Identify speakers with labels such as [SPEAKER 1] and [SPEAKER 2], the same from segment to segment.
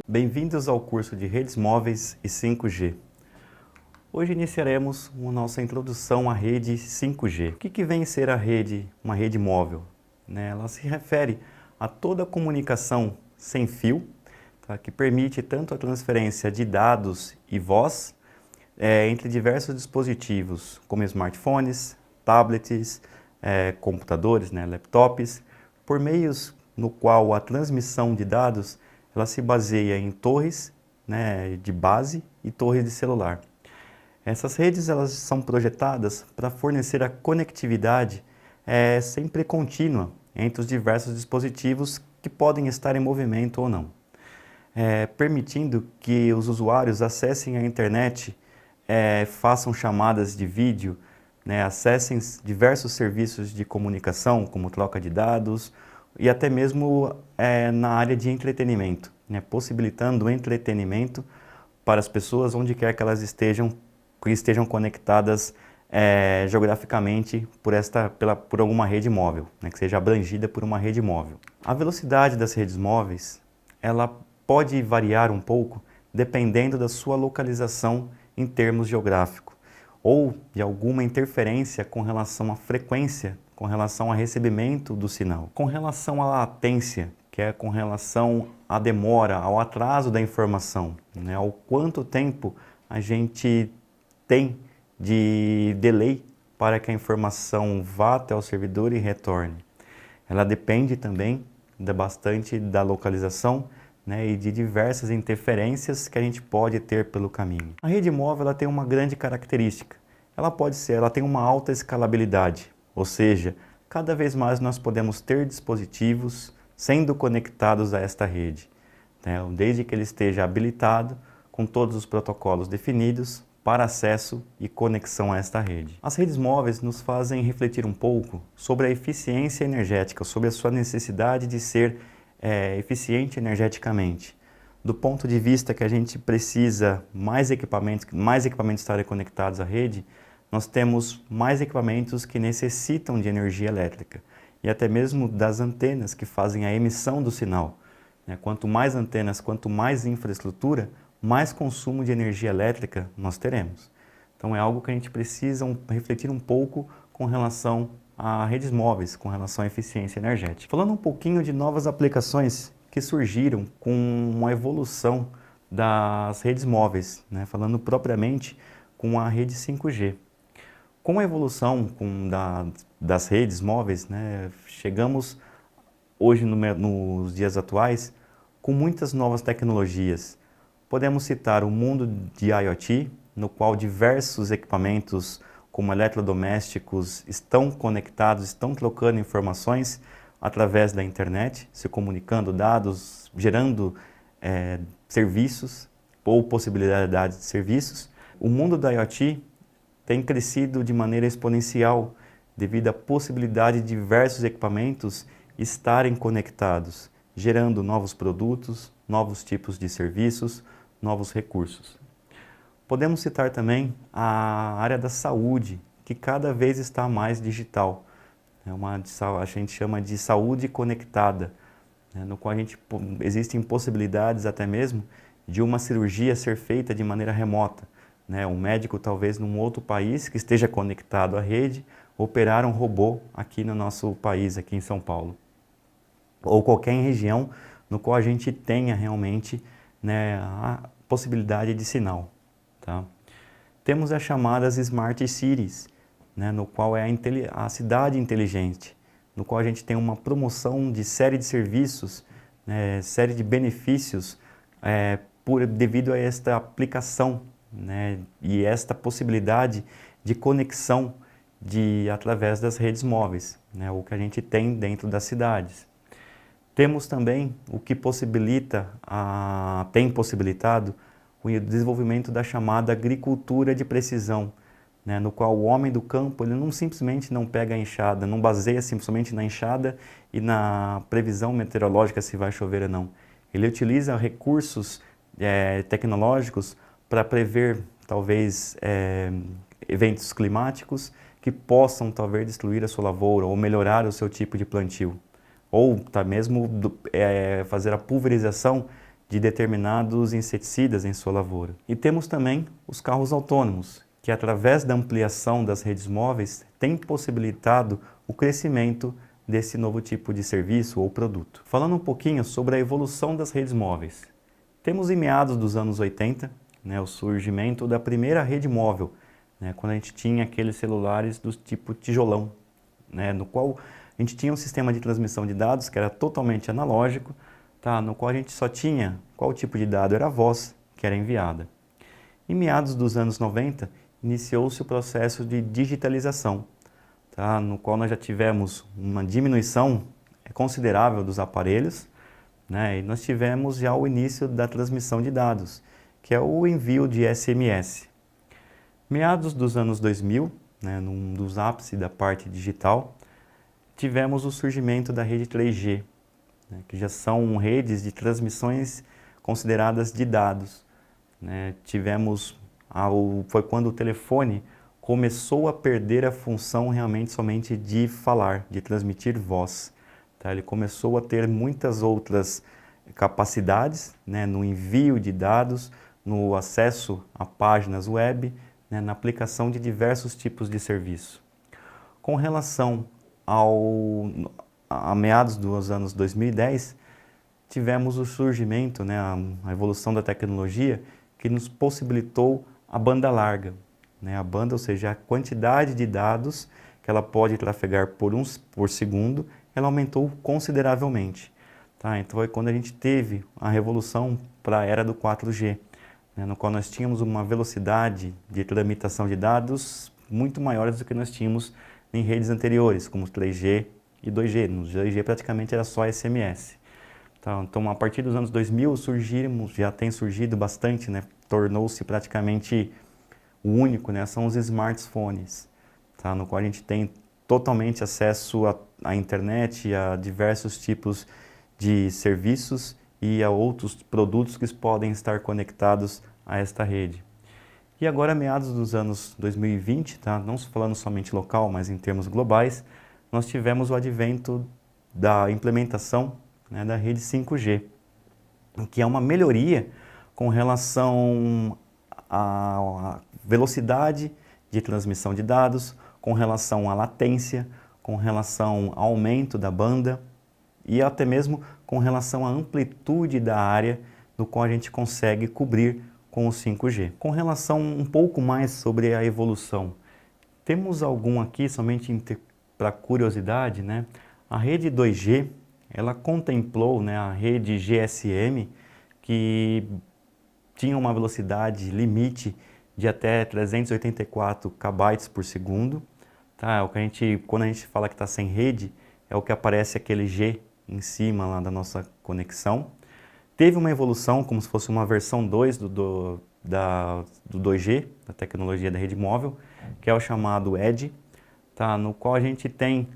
[SPEAKER 1] Bem-vindos ao curso de Redes Móveis e 5G. Hoje iniciaremos a nossa introdução à rede 5G. O que vem ser uma rede móvel? Ela se refere a toda a comunicação sem fio, tá? Que permite tanto a transferência de dados e voz entre diversos dispositivos, como smartphones, tablets, computadores, laptops, por meios no qual a transmissão de dados ela se baseia em torres de base e torres de celular. Essas redes elas são projetadas para fornecer a conectividade sempre contínua entre os diversos dispositivos que podem estar em movimento ou não, permitindo que os usuários acessem a internet, façam chamadas de vídeo, acessem diversos serviços de comunicação, como troca de dados, e até mesmo na área de entretenimento, possibilitando o entretenimento para as pessoas onde quer que elas estejam conectadas geograficamente por alguma rede móvel, que seja abrangida por uma rede móvel. A velocidade das redes móveis, ela pode variar um pouco dependendo da sua localização em termos geográficos, ou de alguma interferência com relação à frequência, com relação ao recebimento do sinal. Com relação à latência, que é com relação à demora, ao atraso da informação, ao quanto tempo a gente tem de delay para que a informação vá até o servidor e retorne. Ela depende também bastante da localização e de diversas interferências que a gente pode ter pelo caminho. A rede móvel ela tem uma grande característica. Ela tem uma alta escalabilidade, ou seja, cada vez mais nós podemos ter dispositivos sendo conectados a esta rede, desde que ele esteja habilitado com todos os protocolos definidos para acesso e conexão a esta rede. As redes móveis nos fazem refletir um pouco sobre a eficiência energética, sobre a sua necessidade de ser eficiente energeticamente. Do ponto de vista que a gente precisa mais equipamentos estarem conectados à rede, nós temos mais equipamentos que necessitam de energia elétrica e até mesmo das antenas que fazem a emissão do sinal. Quanto mais antenas, quanto mais infraestrutura, mais consumo de energia elétrica nós teremos. Então é algo que a gente precisa refletir um pouco com relação a redes móveis, com relação à eficiência energética. Falando um pouquinho de novas aplicações que surgiram com uma evolução das redes móveis, falando propriamente com a rede 5G. Com a evolução das redes móveis, chegamos hoje nos dias atuais com muitas novas tecnologias. Podemos citar o mundo de IoT, no qual diversos equipamentos como eletrodomésticos estão conectados, estão trocando informações através da internet, se comunicando dados, gerando serviços ou possibilidades de serviços. O mundo da IoT tem crescido de maneira exponencial devido à possibilidade de diversos equipamentos estarem conectados, gerando novos produtos, novos tipos de serviços, novos recursos. Podemos citar também a área da saúde, que cada vez está mais digital. A gente chama de saúde conectada, no qual existem possibilidades até mesmo de uma cirurgia ser feita de maneira remota. Um médico talvez num outro país que esteja conectado à rede, operar um robô aqui no nosso país, aqui em São Paulo. Ou qualquer região no qual a gente tenha realmente a possibilidade de sinal. Tá? Temos as chamadas Smart Cities, no qual é a cidade inteligente, no qual a gente tem uma promoção de série de serviços, série de benefícios devido a esta aplicação e esta possibilidade de conexão através das redes móveis, o que a gente tem dentro das cidades. Temos também o que tem possibilitado o desenvolvimento da chamada agricultura de precisão, no qual o homem do campo ele não simplesmente não pega a enxada, não baseia simplesmente na enxada e na previsão meteorológica se vai chover ou não. Ele utiliza recursos tecnológicos para prever talvez eventos climáticos que possam talvez destruir a sua lavoura ou melhorar o seu tipo de plantio. Ou mesmo fazer a pulverização de determinados inseticidas em sua lavoura. E temos também os carros autônomos, que através da ampliação das redes móveis tem possibilitado o crescimento desse novo tipo de serviço ou produto. Falando um pouquinho sobre a evolução das redes móveis. Temos em meados dos anos 80, o surgimento da primeira rede móvel, quando a gente tinha aqueles celulares do tipo tijolão, no qual a gente tinha um sistema de transmissão de dados que era totalmente analógico, no qual a gente só tinha qual tipo de dado era a voz que era enviada. Em meados dos anos 90, iniciou-se o processo de digitalização, no qual nós já tivemos uma diminuição considerável dos aparelhos, e nós tivemos já o início da transmissão de dados, que é o envio de SMS. Meados dos anos 2000, num dos ápices da parte digital, tivemos o surgimento da rede 3G, que já são redes de transmissões consideradas de dados. Foi quando o telefone começou a perder a função realmente somente de falar, de transmitir voz. Ele começou a ter muitas outras capacidades, no envio de dados, no acesso a páginas web, na aplicação de diversos tipos de serviço. Com relação a meados dos anos 2010, tivemos o surgimento, a evolução da tecnologia que nos possibilitou a banda larga. A banda, ou seja, a quantidade de dados que ela pode trafegar por segundo, ela aumentou consideravelmente. Então foi quando a gente teve a revolução para a era do 4G, no qual nós tínhamos uma velocidade de tramitação de dados muito maiores do que nós tínhamos em redes anteriores, como 3G e 2G. No 2G praticamente era só SMS. Então, a partir dos anos 2000, já tem surgido bastante, tornou-se praticamente o único, são os smartphones, no qual a gente tem totalmente acesso à internet, a diversos tipos de serviços e a outros produtos que podem estar conectados a esta rede. E agora, meados dos anos 2020, não falando somente local, mas em termos globais, nós tivemos o advento da implementação da rede 5G, que é uma melhoria com relação à velocidade de transmissão de dados, com relação à latência, com relação ao aumento da banda e até mesmo com relação à amplitude da área no qual a gente consegue cobrir com o 5G. Com relação um pouco mais sobre a evolução, temos algum aqui somente para curiosidade, a rede 2G, ela contemplou a rede GSM, que tinha uma velocidade limite de até 384 kb por segundo. O que quando a gente fala que está sem rede, é o que aparece aquele G em cima lá da nossa conexão. Teve uma evolução, como se fosse uma versão 2 do 2G, da tecnologia da rede móvel, que é o chamado Edge, no qual a gente tem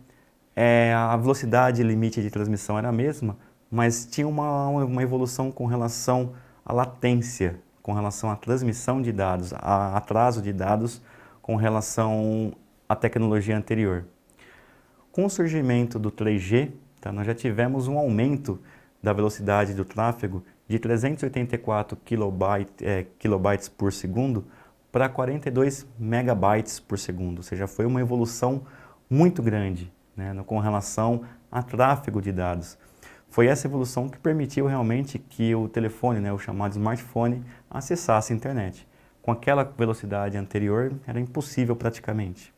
[SPEAKER 1] a velocidade limite de transmissão era a mesma, mas tinha uma evolução com relação à latência, com relação à transmissão de dados, a atraso de dados com relação à tecnologia anterior. Com o surgimento do 3G, nós já tivemos um aumento da velocidade do tráfego de 384 kilobytes por segundo para 42 megabytes por segundo, ou seja, foi uma evolução muito grande com relação a tráfego de dados. Foi essa evolução que permitiu realmente que o telefone, o chamado smartphone, acessasse a internet. Com aquela velocidade anterior, era impossível praticamente.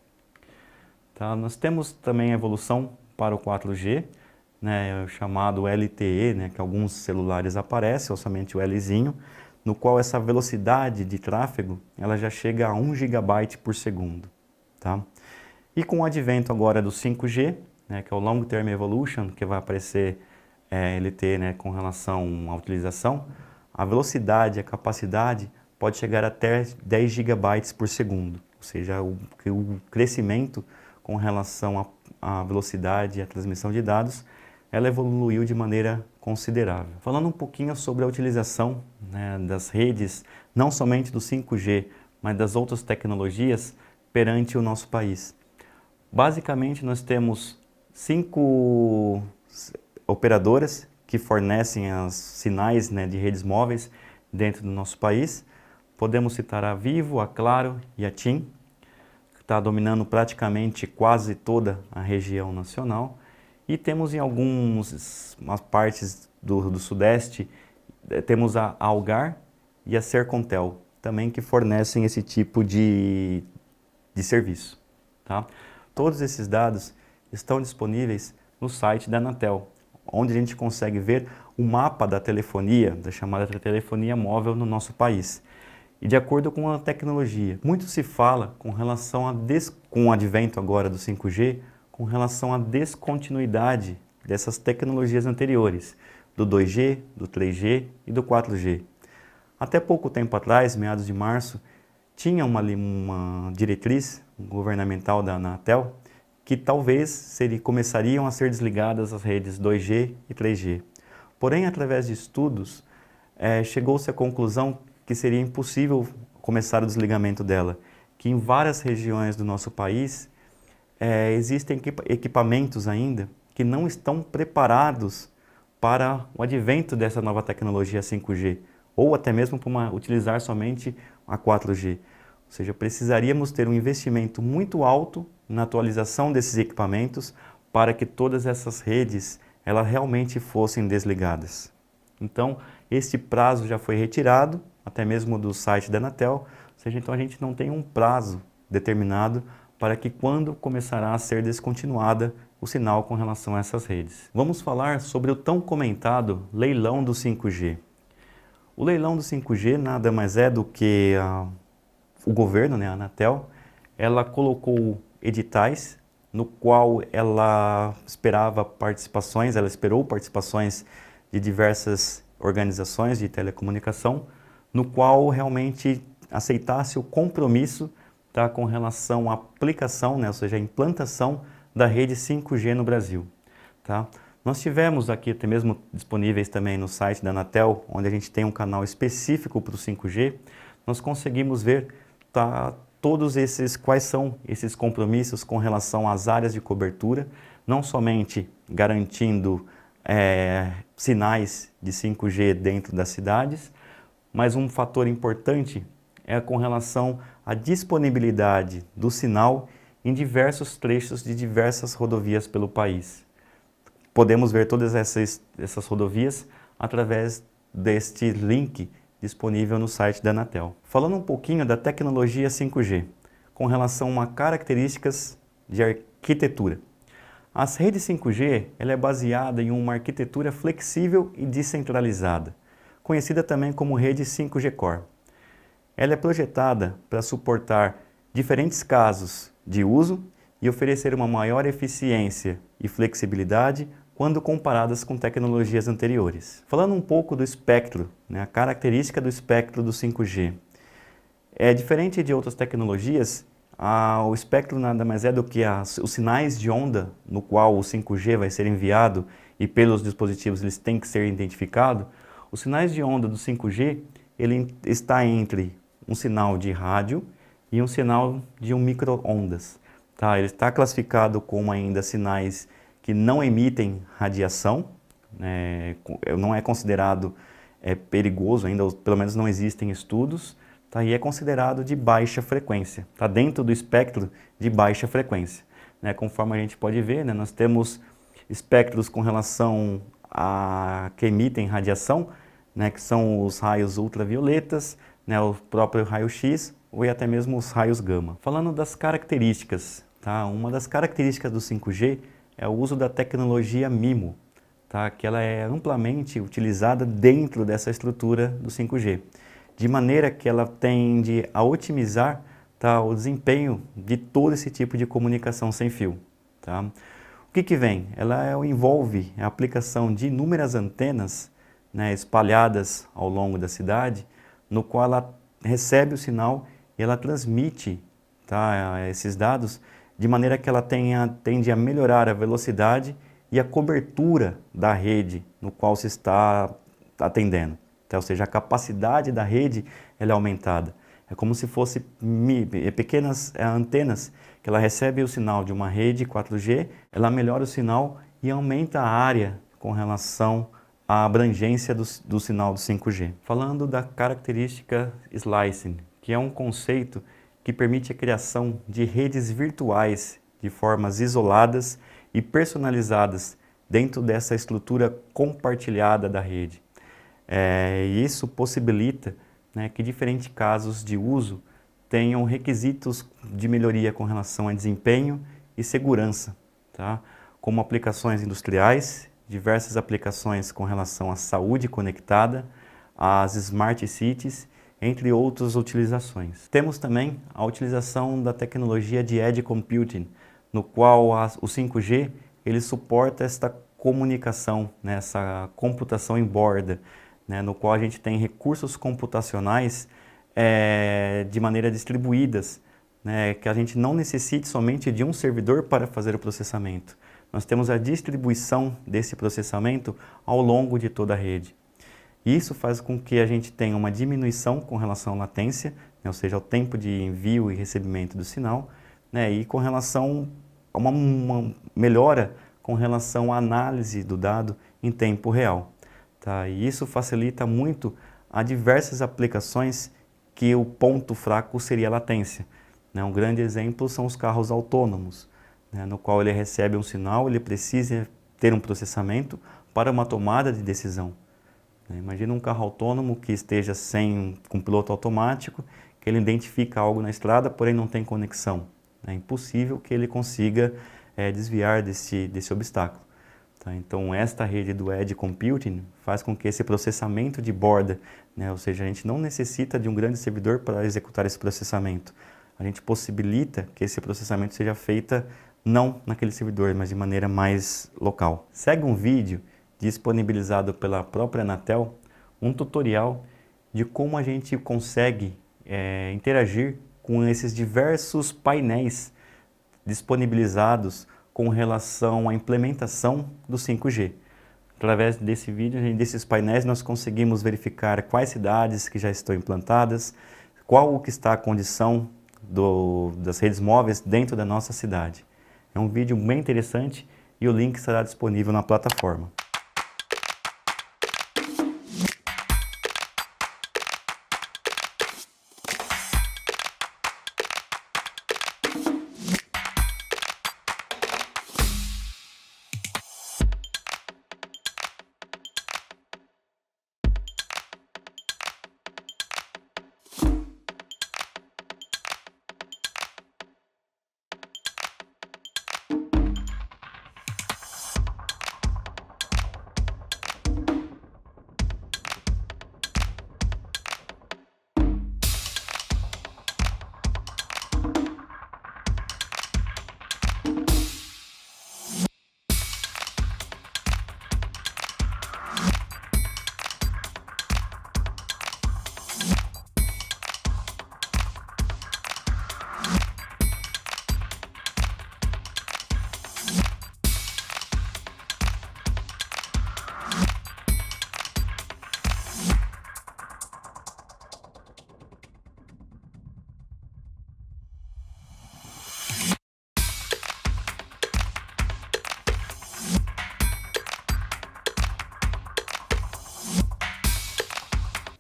[SPEAKER 1] Nós temos também a evolução para o 4G, o chamado LTE, que alguns celulares aparecem, ou somente o Lzinho, no qual essa velocidade de tráfego ela já chega a 1 GB por segundo. E com o advento agora do 5G, que é o Long Term Evolution, que vai aparecer LTE com relação à utilização, a velocidade, a capacidade pode chegar até 10 GB por segundo, ou seja, o crescimento com relação à velocidade e à transmissão de dados, ela evoluiu de maneira considerável. Falando um pouquinho sobre a utilização das redes, não somente do 5G, mas das outras tecnologias perante o nosso país. Basicamente, nós temos 5 operadoras que fornecem os sinais, né, de redes móveis dentro do nosso país. Podemos citar a Vivo, a Claro e a TIM, que está dominando praticamente quase toda a região nacional. E temos em algumas partes do Sudeste, temos a Algar e a Sercontel, também que fornecem esse tipo de serviço. Tá? Todos esses dados estão disponíveis no site da Anatel, onde a gente consegue ver o mapa da telefonia, da chamada telefonia móvel no nosso país. E de acordo com a tecnologia, muito se fala com relação com o advento agora do 5G, com relação à descontinuidade dessas tecnologias anteriores, do 2G, do 3G e do 4G. Até pouco tempo atrás, meados de março, tinha uma diretriz governamental da Anatel que talvez começariam a ser desligadas as redes 2G e 3G. Porém, através de estudos, chegou-se à conclusão que seria impossível começar o desligamento dela, que em várias regiões do nosso país existem equipamentos ainda que não estão preparados para o advento dessa nova tecnologia 5G, ou até mesmo para utilizar somente a 4G. Ou seja, precisaríamos ter um investimento muito alto na atualização desses equipamentos para que todas essas redes elas realmente fossem desligadas. Então, este prazo já foi retirado, até mesmo do site da Anatel, ou seja, então a gente não tem um prazo determinado para que quando começará a ser descontinuada o sinal com relação a essas redes. Vamos falar sobre o tão comentado leilão do 5G. O leilão do 5G nada mais é do que o governo, né, a Anatel, ela colocou editais no qual ela esperou participações de diversas organizações de telecomunicação, no qual realmente aceitasse o compromisso, tá, com relação à aplicação, né, ou seja, a implantação da rede 5G no Brasil. Tá? Nós tivemos aqui até mesmo disponíveis também no site da Anatel, onde a gente tem um canal específico para o 5G, nós conseguimos ver quais são esses compromissos com relação às áreas de cobertura, não somente garantindo sinais de 5G dentro das cidades, mas um fator importante é com relação à disponibilidade do sinal em diversos trechos de diversas rodovias pelo país. Podemos ver todas essas rodovias através deste link disponível no site da Anatel. Falando um pouquinho da tecnologia 5G, com relação a características de arquitetura. As redes 5G ela é baseada em uma arquitetura flexível e descentralizada, conhecida também como rede 5G Core. Ela é projetada para suportar diferentes casos de uso e oferecer uma maior eficiência e flexibilidade quando comparadas com tecnologias anteriores. Falando um pouco do espectro, né, a característica do espectro do 5G. Diferente de outras tecnologias, o espectro nada mais é do que os sinais de onda no qual o 5G vai ser enviado e pelos dispositivos eles têm que ser identificados. Os sinais de onda do 5G ele está entre um sinal de rádio e um sinal de micro-ondas. Tá? Ele está classificado como ainda sinais que não emitem radiação, não é considerado perigoso ainda, ou pelo menos não existem estudos, tá? E é considerado de baixa frequência, está dentro do espectro de baixa frequência. Né? Conforme a gente pode ver, né, nós temos espectros com relação a que emitem radiação, né, que são os raios ultravioletas, né, o próprio raio-x ou até mesmo os raios gama. Falando das características, tá? Uma das características do 5G é o uso da tecnologia MIMO, tá? Que ela é amplamente utilizada dentro dessa estrutura do 5G, de maneira que ela tende a otimizar, tá, o desempenho de todo esse tipo de comunicação sem fio. Tá? O que vem? Ela envolve a aplicação de inúmeras antenas, né, espalhadas ao longo da cidade, no qual ela recebe o sinal e ela transmite, tá, esses dados de maneira que ela tende a melhorar a velocidade e a cobertura da rede no qual se está atendendo. Então, ou seja, a capacidade da rede ela é aumentada. É como se fosse pequenas antenas que ela recebe o sinal de uma rede 4G, ela melhora o sinal e aumenta a área com relação a abrangência do sinal do 5G. Falando da característica slicing, que é um conceito que permite a criação de redes virtuais de formas isoladas e personalizadas dentro dessa estrutura compartilhada da rede. Isso possibilita, né, que diferentes casos de uso tenham requisitos de melhoria com relação a desempenho e segurança, tá? Como aplicações industriais, diversas aplicações com relação à saúde conectada, às smart cities, entre outras utilizações. Temos também a utilização da tecnologia de Edge Computing, no qual o 5G ele suporta esta comunicação, né, essa computação em borda, né, no qual a gente tem recursos computacionais de maneira distribuídas, né, que a gente não necessite somente de um servidor para fazer o processamento. Nós temos a distribuição desse processamento ao longo de toda a rede. Isso faz com que a gente tenha uma diminuição com relação à latência, né, ou seja, ao tempo de envio e recebimento do sinal, né, e com relação a uma melhora com relação à análise do dado em tempo real. Tá? E isso facilita muito a diversas aplicações que o ponto fraco seria a latência. Né? Um grande exemplo são os carros autônomos, né, no qual ele recebe um sinal, ele precisa ter um processamento para uma tomada de decisão. Imagina um carro autônomo que esteja com piloto automático, que ele identifica algo na estrada, porém não tem conexão. É impossível que ele consiga desviar desse obstáculo. Tá? Então, esta rede do Edge Computing faz com que esse processamento de borda, né, ou seja, a gente não necessita de um grande servidor para executar esse processamento. A gente possibilita que esse processamento seja feito não naquele servidor, mas de maneira mais local. Segue um vídeo disponibilizado pela própria Anatel, um tutorial de como a gente consegue interagir com esses diversos painéis disponibilizados com relação à implementação do 5G. Através desse vídeo, desses painéis, nós conseguimos verificar quais cidades que já estão implantadas, qual que está a condição das redes móveis dentro da nossa cidade. É um vídeo bem interessante e o link estará disponível na plataforma.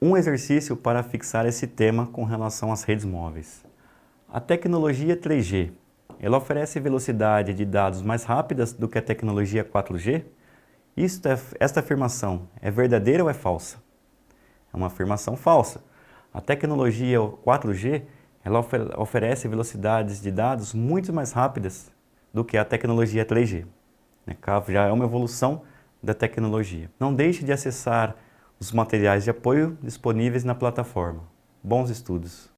[SPEAKER 1] Um exercício para fixar esse tema com relação às redes móveis. A tecnologia 3G, ela oferece velocidade de dados mais rápidas do que a tecnologia 4G? Esta afirmação é verdadeira ou é falsa? É uma afirmação falsa. A tecnologia 4G, ela oferece velocidades de dados muito mais rápidas do que a tecnologia 3G. Já é uma evolução da tecnologia. Não deixe de acessar os materiais de apoio disponíveis na plataforma. Bons estudos!